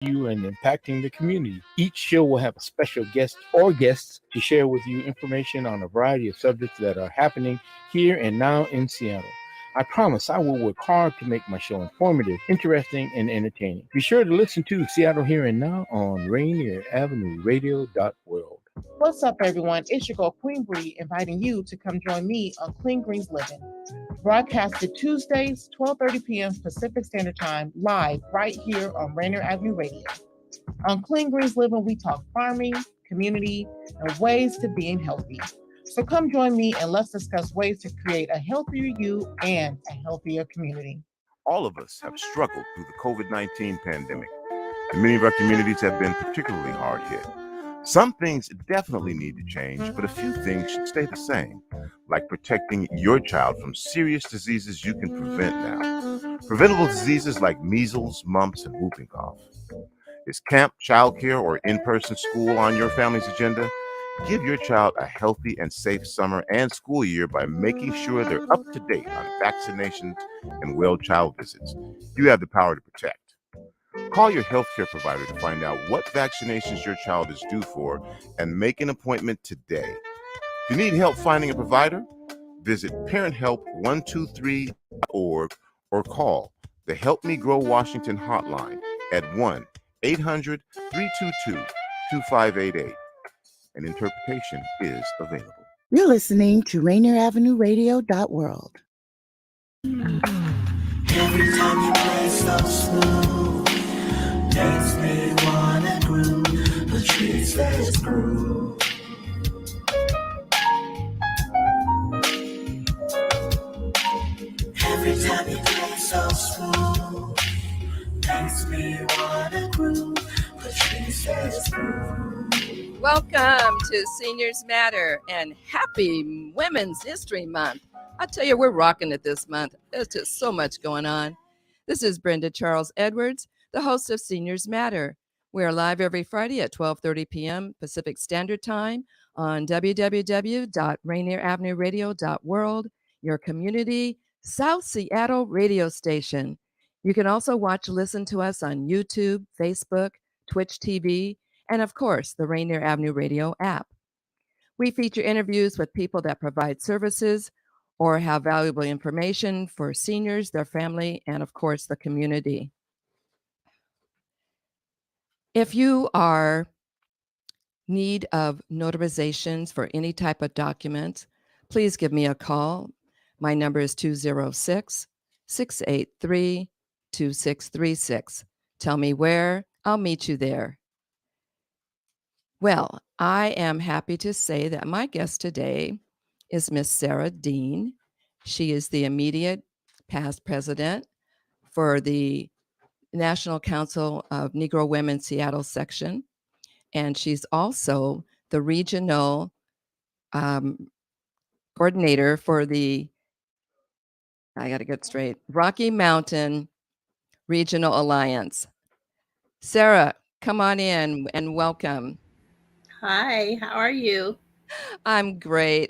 you and impacting the community. Each show will have a special guest or guests to share with you information on a variety of subjects that are happening here and now in Seattle. I promise I will work hard to make my show informative, interesting, and entertaining. Be sure to listen to Seattle Here and Now on Rainier Avenue Radio.world. What's up, everyone? It's your girl, Queen Bree, inviting you to come join me on Clean Greens Living. Broadcasted Tuesdays, 12:30 p.m. Pacific Standard Time, live right here on Rainier Avenue Radio. On Clean Greens Living, we talk farming, community, and ways to being healthy. So come join me and let's discuss ways to create a healthier you and a healthier community. All of us have struggled through the COVID-19 pandemic, and many of our communities have been particularly hard hit. Some things definitely need to change, but a few things should stay the same, like protecting your child from serious diseases you can prevent now. Preventable diseases like measles, mumps, and whooping cough. Is camp, childcare, or in-person school on your family's agenda? Give your child a healthy and safe summer and school year by making sure they're up to date on vaccinations and well child visits. You have the power to protect. Call your healthcare provider to find out what vaccinations your child is due for and make an appointment today. If you need help finding a provider, visit parenthelp123.org or call the Help Me Grow Washington hotline at 1-800-322-2588. An interpretation is available. You're listening to Rainier Avenue Radio.world. Every time you play so smooth, makes me wanna groove. The tree says groove. Every time you play so smooth, makes me wanna groove. The tree says groove. Welcome to Seniors Matter and happy Women's History Month. I tell you, we're rocking it this month. There's just so much going on. This is Brenda Charles Edwards, the host of Seniors Matter. We are live every Friday at 12:30 p.m. Pacific Standard Time on www.rainieravenueradio.world, your community South Seattle radio station. You can also watch and listen to us on YouTube, Facebook, Twitch TV, and of course, the Rainier Avenue Radio app. We feature interviews with people that provide services or have valuable information for seniors, their family, and of course, the community. If you are in need of notarizations for any type of document, please give me a call. My number is 206-683-2636. Tell me where, I'll meet you there. Well, I am happy to say that my guest today is Miss Sarah Dean. She is the immediate past president for the National Council of Negro Women Seattle section, and she's also the regional coordinator for the, I got to get straight, Rocky Mountain Regional Alliance. Sarah, come on in and welcome. Hi, how are you? I'm great.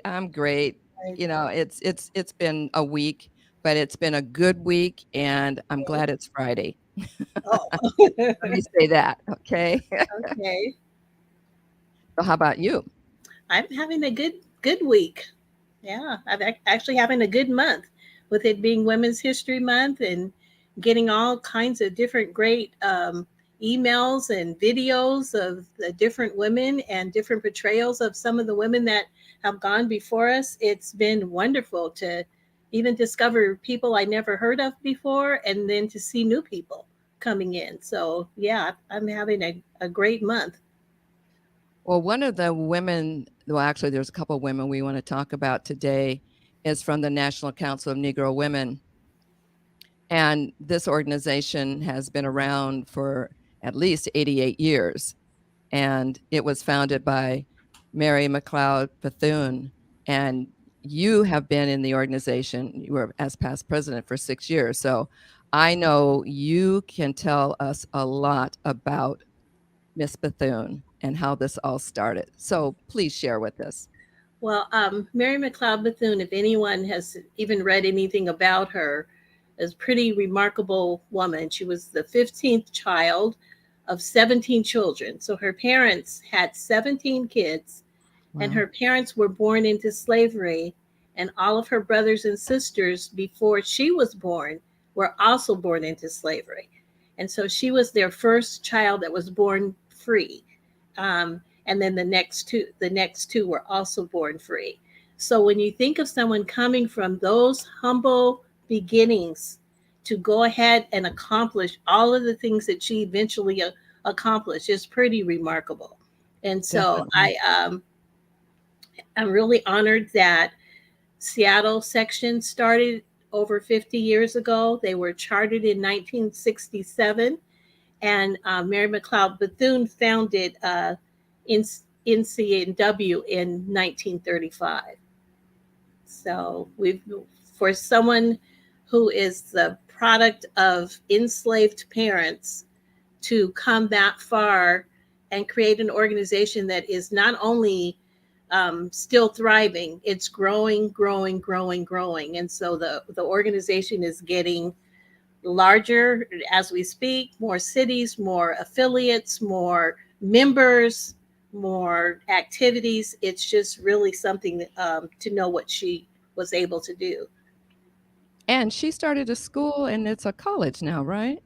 You know, it's been a week, but it's been a good week, and I'm glad it's Friday. Oh. Let me say that, okay? Okay. So how about you? I'm having a good week. Yeah, I'm actually having a good month with it being Women's History Month and getting all kinds of different great emails and videos of the different women and different portrayals of some of the women that have gone before us. It's been wonderful to even discover people I never heard of before and then to see new people coming in. So yeah, I'm having a great month. Well, one of the women, well, actually there's a couple of women we want to talk about today, is from the National Council of Negro Women. And this organization has been around for at least 88 years. And it was founded by Mary McLeod Bethune. And you have been in the organization, you were as past president for 6 years. So I know you can tell us a lot about Miss Bethune and how this all started. So please share with us. Well, Mary McLeod Bethune, if anyone has even read anything about her, is a pretty remarkable woman. She was the 15th child of 17 children. So her parents had 17 kids, and her parents were born into slavery, and all of her brothers and sisters before she was born were also born into slavery. And so she was their first child that was born free. And then the next two were also born free. So when you think of someone coming from those humble beginnings to go ahead and accomplish all of the things that she eventually accomplished, is pretty remarkable. And so I'm really honored that Seattle section started over 50 years ago. They were chartered in 1967, and Mary McLeod Bethune founded NCNW in 1935. So for someone who is the product of enslaved parents to come that far and create an organization that is not only still thriving, it's growing. And so the organization is getting larger as we speak, more cities, more affiliates, more members, more activities. It's just really something to know what she was able to do. And she started a school, and it's a college now, right?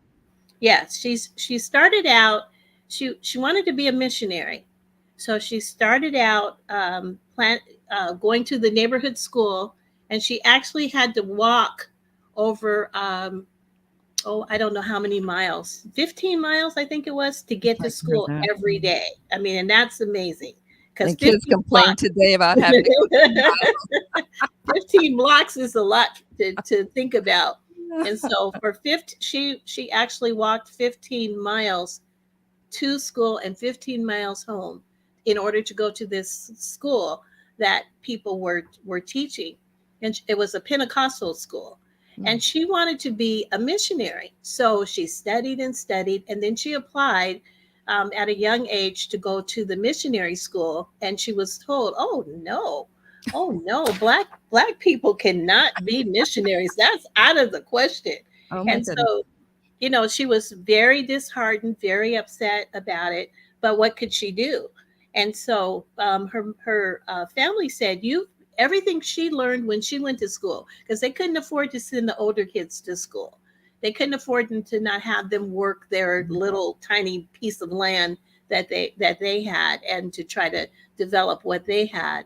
Yes, she started out, she wanted to be a missionary. So she started out going to the neighborhood school, and she actually had to walk over, I don't know how many miles, 15 miles, I think it was, to get to school every day. I mean, and that's amazing. Because kids complain today about having to go 15 blocks is a lot to think about. And so for she actually walked 15 miles to school and 15 miles home in order to go to this school that people were teaching. And it was a Pentecostal school. And she wanted to be a missionary. So she studied, and then she applied at a young age to go to the missionary school. And she was told, oh no, black people cannot be missionaries. That's out of the question. And so, she was very disheartened, very upset about it. But what could she do? And so her family said, everything she learned when she went to school, because they couldn't afford to send the older kids to school. They couldn't afford to not have them work their little tiny piece of land that they had, and to try to develop what they had,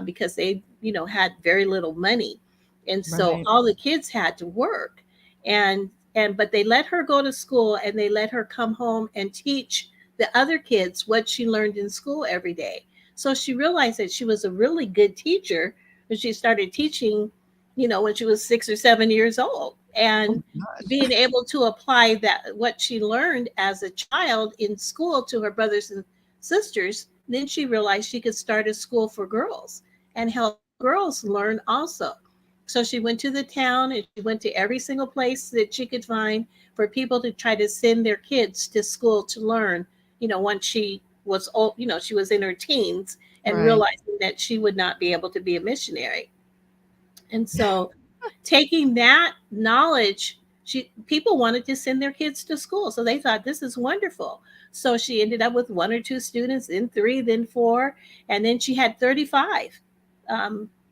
because they had very little money. And so all the kids had to work, but they let her go to school, and they let her come home and teach the other kids what she learned in school every day. So she realized that she was a really good teacher when she started teaching, when she was 6 or 7 years old, and being able to apply what she learned as a child in school to her brothers and sisters. Then she realized she could start a school for girls and help girls learn also. So she went to the town, and she went to every single place that she could find for people to try to send their kids to school to learn, once she was old, she was in her teens, and realizing that she would not be able to be a missionary. And so taking that knowledge, people wanted to send their kids to school. So they thought, this is wonderful. So she ended up with 1 or 2 students, then 3, then 4. And then she had 35.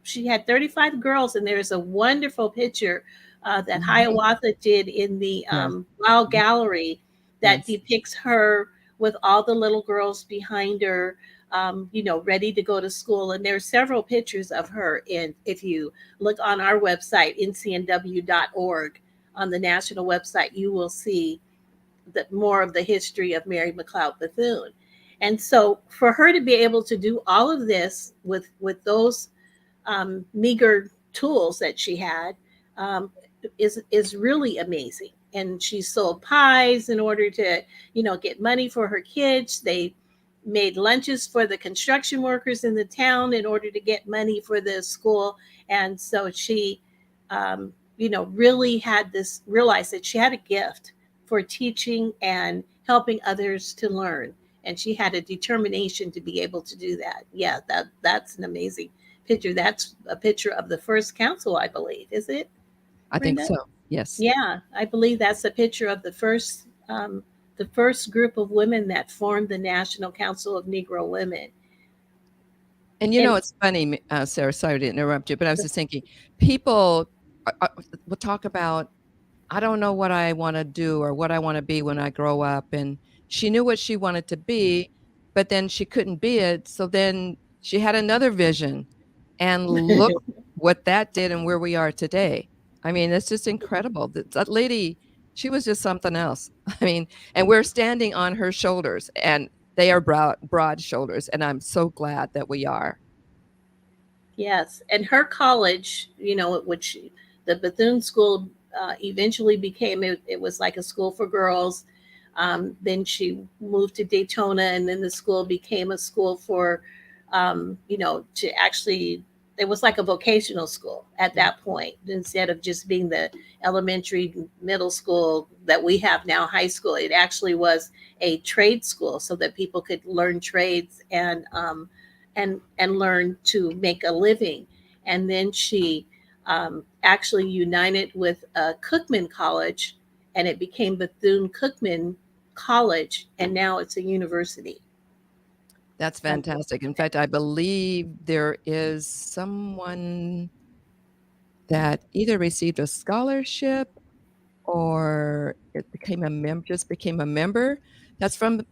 She had 35 girls. And there's a wonderful picture that Hiawatha did in the Wow Gallery that depicts her with all the little girls behind her, ready to go to school. And there are several pictures of her. And if you look on our website, ncnw.org, on the national website, you will see more of the history of Mary McLeod Bethune. And so for her to be able to do all of this with those meager tools that she had is really amazing. And she sold pies in order to, get money for her kids. They made lunches for the construction workers in the town in order to get money for the school. And so she, really realized that she had a gift for teaching and helping others to learn. And she had a determination to be able to do that. Yeah, that's an amazing picture. That's a picture of the first council, I believe. Is it? I Brenda? think so. Yes. Yeah, I believe that's a picture of the the first group of women that formed the National Council of Negro Women. And it's funny, Sarah, sorry to interrupt you, but I was just thinking, people will talk about, I don't know what I want to do or what I want to be when I grow up. And she knew what she wanted to be, but then she couldn't be it. So then she had another vision, and look what that did and where we are today. I mean, it's just incredible. That lady, she was just something else. I mean, and we're standing on her shoulders, and they are broad shoulders. And I'm so glad that we are. Yes. And her college, which the Bethune School eventually became, it was like a school for girls. Then she moved to Daytona, and then the school became a school for, to actually, it was like a vocational school at that point, instead of just being the elementary, middle school that we have now, high school. It actually was a trade school so that people could learn trades and learn to make a living. And then she actually united with Cookman College, and it became Bethune-Cookman College, and now it's a university. That's fantastic. In fact, I believe there is someone that either received a scholarship or it became became a member. That's from the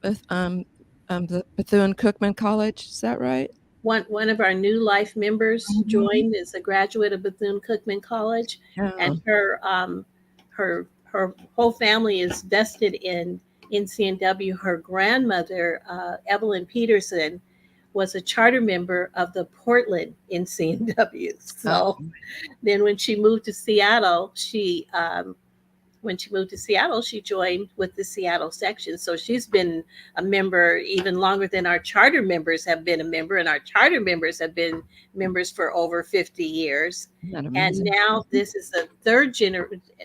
Bethune-Cookman College. Is that right? One of our new life members joined as a graduate of Bethune-Cookman College, and her whole family is vested in NCNW. Her grandmother, Evelyn Peterson, was a charter member of the Portland NCNW. So then when she moved to Seattle, she joined with the Seattle section. So she's been a member even longer than our charter members have been a member, and our charter members have been members for over 50 years. And now this is a third generation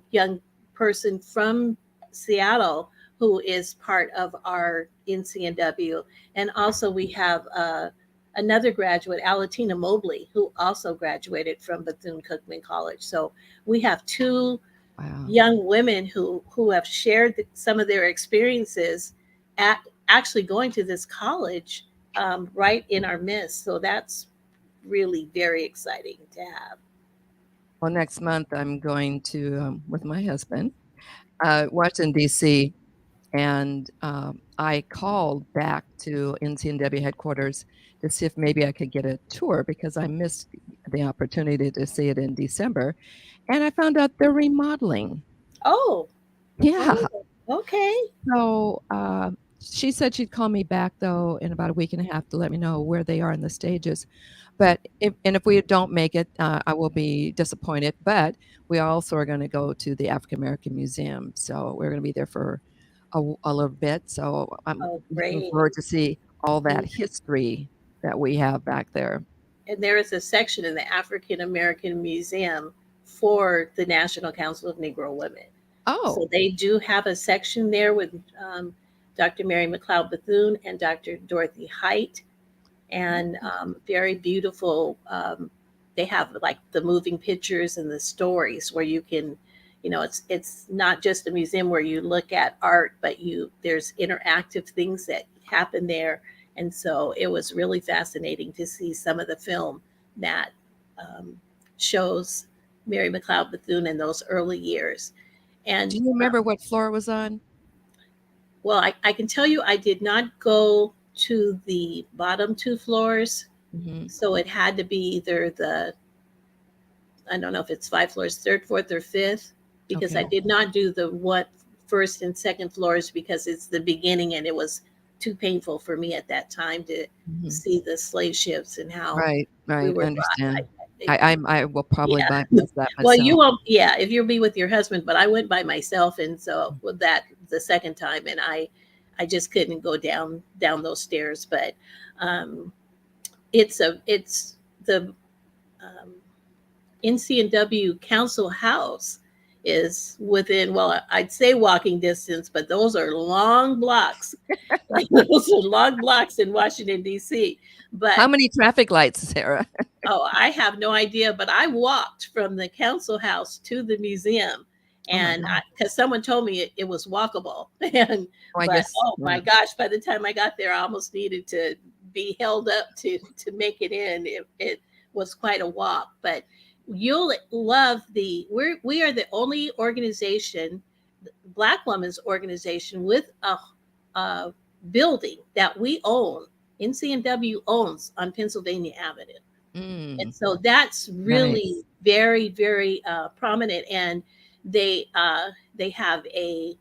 young person from Seattle who is part of our NCNW. And also we have another graduate, Alatina Mobley, who also graduated from Bethune-Cookman College. So we have two young women who have shared some of their experiences at actually going to this college right in our midst. So that's really very exciting to have. Well, next month I'm going to, with my husband, Washington, D.C., and I called back to NCNW headquarters to see if maybe I could get a tour, because I missed the opportunity to see it in December. And I found out they're remodeling. Oh. Yeah. Oh, okay. So she said she'd call me back, though, in about a week and a half to let me know where they are in the stages. But if we don't make it, I will be disappointed. But we also are going to go to the African American Museum. So we're going to be there for a little bit. So I'm looking forward to see all that history that we have back there. And there is a section in the African American Museum for the National Council of Negro Women. Oh. So they do have a section there with Dr. Mary McLeod Bethune and Dr. Dorothy Height. And very beautiful. They have like the moving pictures and the stories where you can, it's not just a museum where you look at art, but there's interactive things that happen there. And so it was really fascinating to see some of the film that shows Mary McLeod Bethune in those early years. And do you remember what floor it was on? Well, I can tell you I did not go to the bottom two floors. Mm-hmm. So it had to be either I don't know if it's 5 floors, 3rd, 4th, or 5th, because I did not do the first and second floors because it's the beginning and it was too painful for me at that time to see the slave ships and how we were understand. I will probably buy that myself. Well, you won't. Yeah, if you'll be with your husband, but I went by myself, and so with that the second time, and I just couldn't go down those stairs. But it's the NCNW Council House is within, well, I'd say walking distance, but those are long blocks. Those are long blocks in Washington, D.C. But how many traffic lights, Sarah? Oh, I have no idea, but I walked from the council house to the museum, And God. because someone told me it was walkable, and I but guess. oh my gosh, by the time I got there, I almost needed to be held up to make it in. It was quite a walk, but you'll love we are the only organization, Black women's organization, with a building that we own. NCNW owns on Pennsylvania Avenue. And so that's really Nice. very, very prominent. And they have a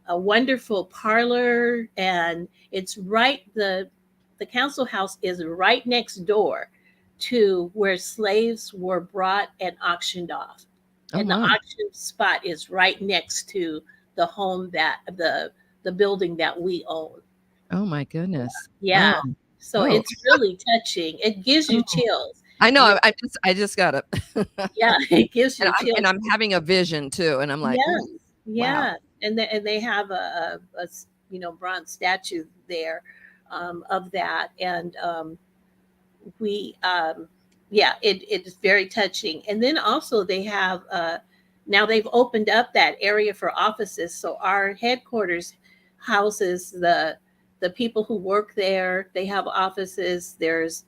wonderful parlor, and it's right the council house is right next door to where slaves were brought and auctioned off. Oh, And the my. auction spot is right next to the home that the building that we own. Oh, my goodness. Yeah. Oh, So oh, it's really touching. It gives you oh. chills. I know. And I just got it. yeah, it gives you And chills. I'm having a vision too, and I'm like, Yeah, ooh, wow. yeah, and they have a bronze statue there of that, and we yeah, it is very touching. And then also they have now they've opened up that area for offices, so our headquarters houses the people who work there. They have offices. There's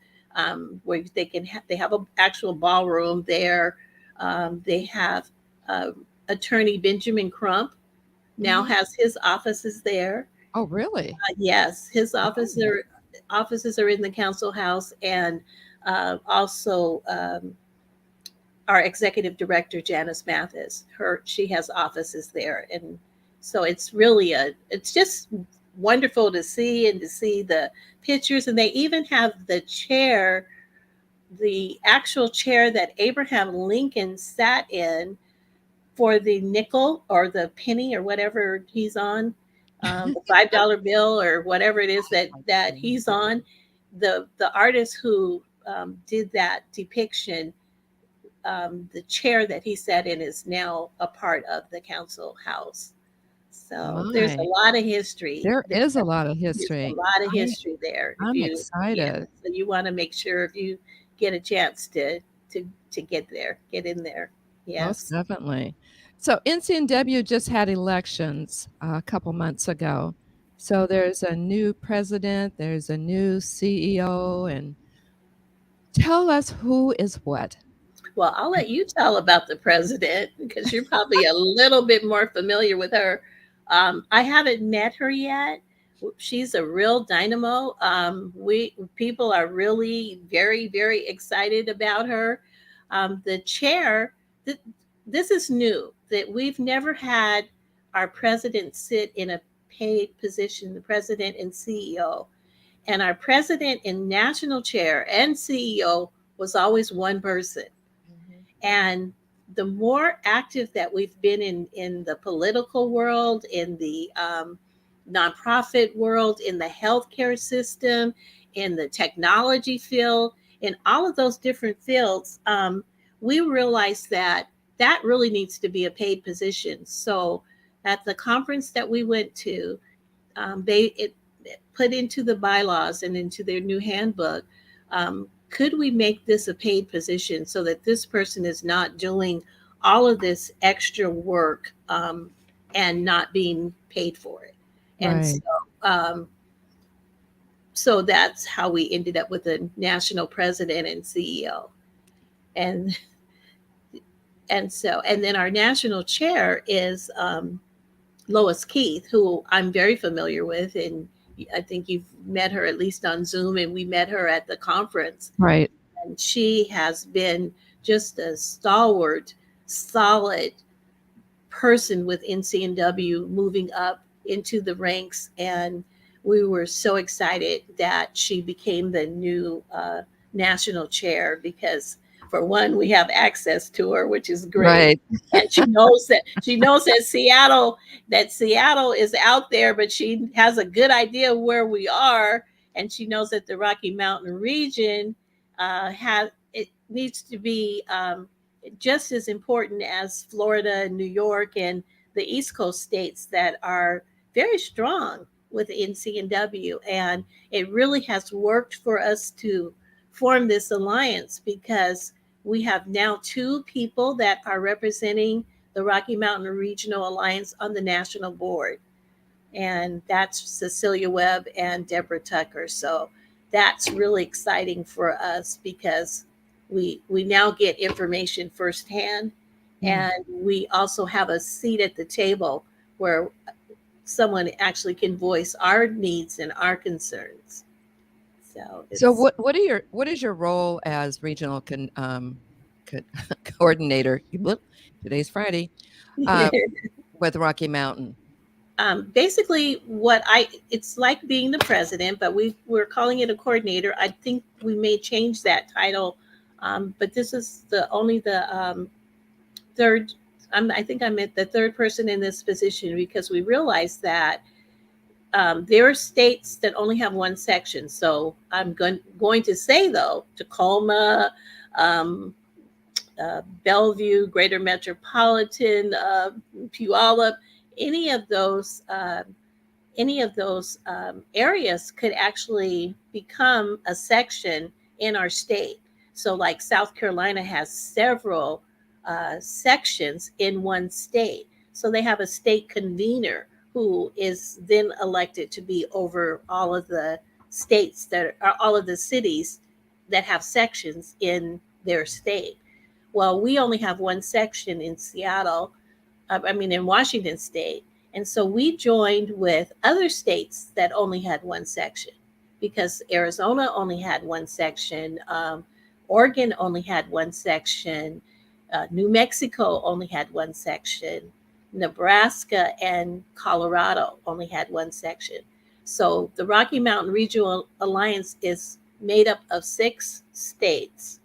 where they have an actual ballroom there. They have attorney Benjamin Crump now has his offices there. Oh, really? Yes, his offices are in the council house, and also our executive director Janice Mathis. She has offices there, and so it's really it's just wonderful to see, and to see the pictures. And they even have the actual chair that Abraham Lincoln sat in for the nickel or the penny or whatever he's on, the $5 bill or whatever it is that he's on. The artist who did that depiction, the chair that he sat in is now a part of the council house. So there's a My. lot of history. There is a lot of There's history. a lot of history there. I'm Yeah, excited. so you want to make sure if you get a chance to get in there. Most Yes. definitely. So NCNW just had elections a couple months ago. So there's a new president, there's a new CEO, and tell us who is what. Well, I'll let you tell about the president because you're probably a little bit more familiar with her. I haven't met her yet. She's a real dynamo. People are really very, very excited about her. The chair, this is new, that we've never had our president sit in a paid position, the president and CEO. And our president and national chair and CEO was always one person. And the more active that we've been in the political world, in the nonprofit world, in the healthcare system, in the technology field, in all of those different fields, we realized that really needs to be a paid position. So at the conference that we went to, it put into the bylaws and into their new handbook, could we make this a paid position so that this person is not doing all of this extra work and not being paid for it? And Right. so that's how we ended up with a national president and CEO. And then our national chair is Lois Keith, who I'm very familiar with, and I think you've met her at least on Zoom, and we met her at the conference. Right. And she has been just a stalwart, solid person with NCNW, moving up into the ranks. And we were so excited that she became the new national chair, because for one, we have access to her, which is great. Right. And she knows that Seattle is out there, but she has a good idea of where we are. And she knows that the Rocky Mountain region it needs to be just as important as Florida and New York and the East Coast states that are very strong with NCNW. And it really has worked for us to form this alliance, because we have now two people that are representing the Rocky Mountain Regional Alliance on the national board. And that's Cecilia Webb and Deborah Tucker. So that's really exciting for us because we now get information firsthand, and we also have a seat at the table where someone actually can voice our needs and our concerns. So what is your role as regional coordinator? Today's Friday with Rocky Mountain. Basically, it's like being the president, but we're calling it a coordinator. I think we may change that title, but this is only the third. I think I'm at the third person in this position because we realized that there are states that only have one section. So I'm going to say, though, Tacoma, Bellevue, Greater Metropolitan, Puyallup, any of those areas could actually become a section in our state. So like South Carolina has several sections in one state. So they have a state convener who is then elected to be over all of the states that are all of the cities that have sections in their state. Well, we only have one section in in Washington State. And so we joined with other states that only had one section because Arizona only had one section. Oregon only had one section. New Mexico only had one section. Nebraska and Colorado only had one section. So the Rocky Mountain Regional Alliance is made up of 6 states,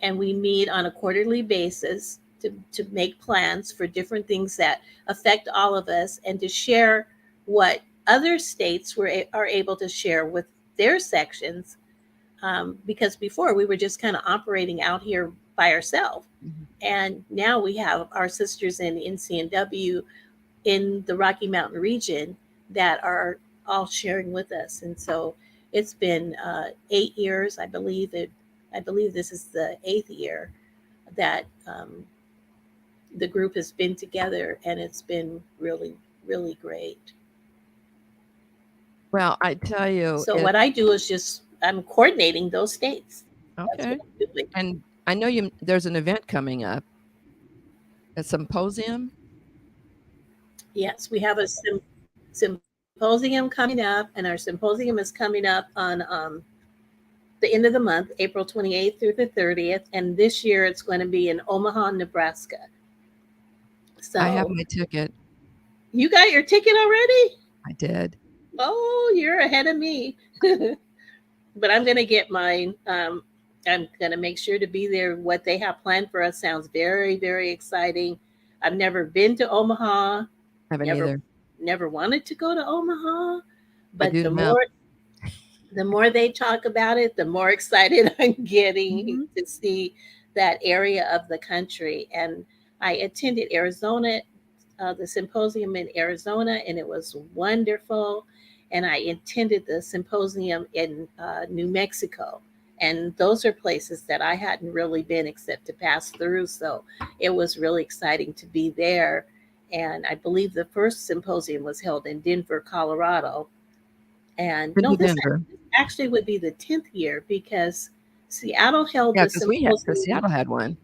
and we meet on a quarterly basis to make plans for different things that affect all of us and to share what other states are able to share with their sections. Because before we were just kind of operating out here by ourselves. And now we have our sisters in NCNW in the Rocky Mountain region that are all sharing with us. And so it's been 8 years, I believe this is the 8th year that the group has been together, and it's been really, really great. Well, I tell you. So what I do is I'm coordinating those states. Okay. And I know there's an event coming up, a symposium. Yes, we have a symposium coming up, and our symposium is coming up on the end of the month, April 28th through the 30th. And this year it's going to be in Omaha, Nebraska. So I have my ticket. You got your ticket already? I did. Oh, you're ahead of me. But I'm going to get mine. I'm going to make sure to be there. What they have planned for us sounds very, very exciting. I've never been to Omaha. Haven't either. Never wanted to go to Omaha. But the more they talk about it, the more excited I'm getting to see that area of the country. And I attended Arizona, the symposium in Arizona, and it was wonderful. And I attended the symposium in New Mexico. And those are places that I hadn't really been except to pass through. So it was really exciting to be there. And I believe the first symposium was held in Denver, Colorado. And this actually would be the 10th year because Seattle held the symposium. Because Seattle had one.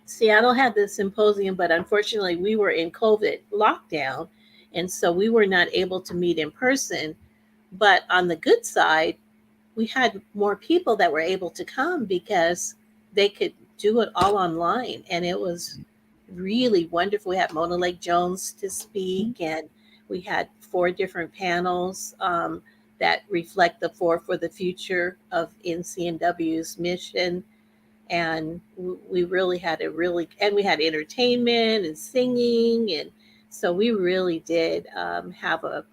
Seattle had the symposium, but unfortunately we were in COVID lockdown. And so we were not able to meet in person. But on the good side, we had more people that were able to come because they could do it all online. And it was really wonderful. We had Mona Lake Jones to speak, and we had 4 different panels that reflect the 4 for the future of NCNW's mission. And we really had and we had entertainment and singing. And so we really did have a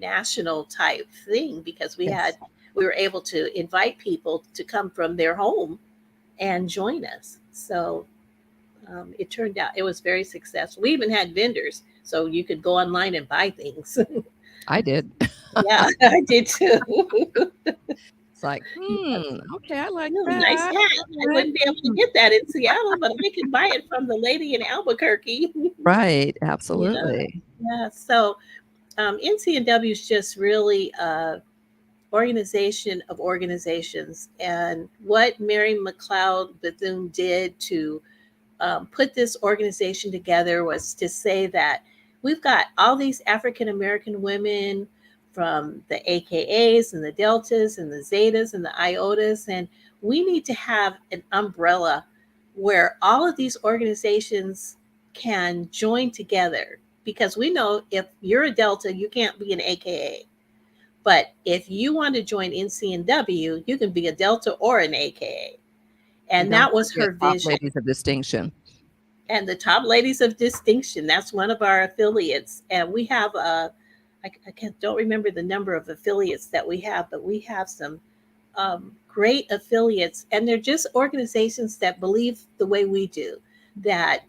national type thing because we were able to invite people to come from their home and join us. So it turned out it was very successful. We even had vendors, so you could go online and buy things. I did. Yeah, I did too. It's like, okay, I like Ooh, nice hat. that. I wouldn't be able to get that in Seattle, but I could buy it from the lady in Albuquerque. Right, Yeah, absolutely. yeah. So NCNW is just really organization of organizations. And what Mary McLeod Bethune did to put this organization together was to say that we've got all these African American women from the AKAs and the Deltas and the Zetas and the Iotas, and we need to have an umbrella where all of these organizations can join together, because we know if you're a Delta, you can't be an AKA. But if you want to join NCNW, you can be a Delta or an AKA. And And don't that was forget her Top vision. Ladies of Distinction. And the Top Ladies of Distinction, that's one of our affiliates. And we have don't remember the number of affiliates that we have, but we have some great affiliates. And they're just organizations that believe the way we do, that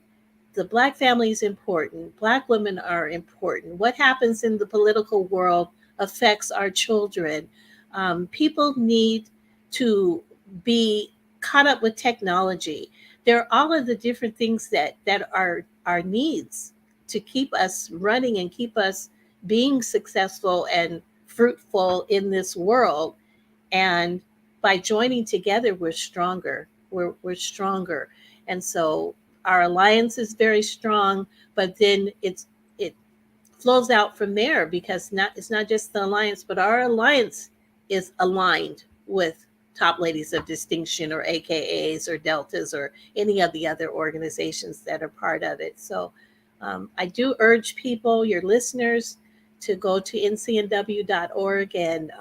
the Black family is important. Black women are important. What happens in the political world affects our children. People need to be caught up with technology. There are all of the different things that are our needs to keep us running and keep us being successful and fruitful in this world. And by joining together, we're stronger. We're stronger. And so our alliance is very strong, but then it flows out from there, because it's not just the alliance, but our alliance is aligned with Top Ladies of Distinction or AKAs or Deltas or any of the other organizations that are part of it. So I do urge people, your listeners, to go to ncnw.org and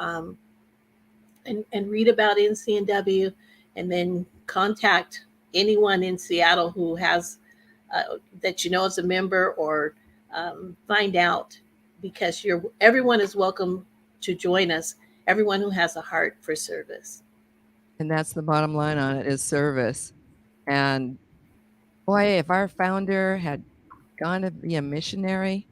read about NCNW, and then contact anyone in Seattle who has that is a member, or find out, because everyone is welcome to join us. Everyone who has a heart for service. And that's the bottom line on it, is service. And boy, if our founder had gone to be a missionary,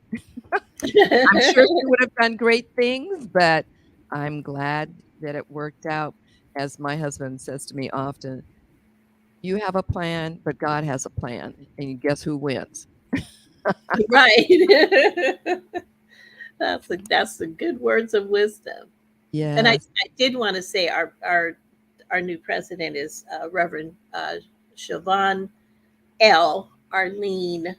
I'm sure she would have done great things, but I'm glad that it worked out. As my husband says to me often, you have a plan, but God has a plan. And guess who wins? Right. That's the good words of wisdom. Yeah. And I did want to say our new president is Reverend Siobhan L. Arlene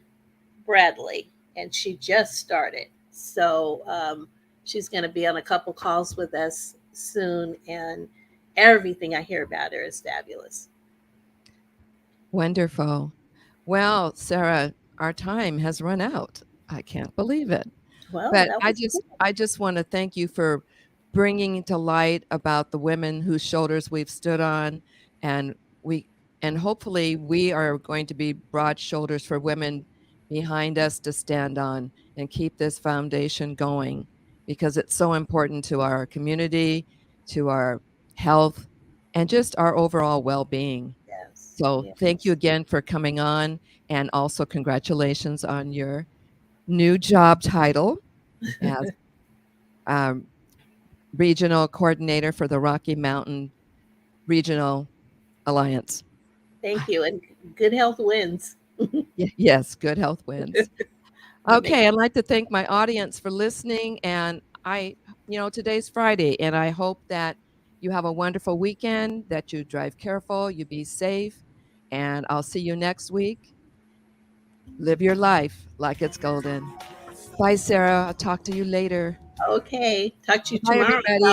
Bradley, and she just started. So she's going to be on a couple calls with us soon, and everything I hear about her is fabulous. Wonderful. Well, Sarah, our time has run out. I can't believe it. Well, but I just want to thank you for bringing to light about the women whose shoulders we've stood on, and hopefully we are going to be broad shoulders for women behind us to stand on and keep this foundation going, because it's so important to our community, to our health, and just our overall well-being. Yes. So thank you again for coming on, and also congratulations on your new job title as regional coordinator for the Rocky Mountain Regional Alliance. Thank you, and good health wins. Yes, good health wins. Okay, I'd like to thank my audience for listening, and today's Friday, and I hope that you have a wonderful weekend, that you drive careful, you be safe, and I'll see you next week. Live your life like it's golden. Bye, Sarah. I'll talk to you later. Okay. Talk to you Bye, tomorrow. everybody.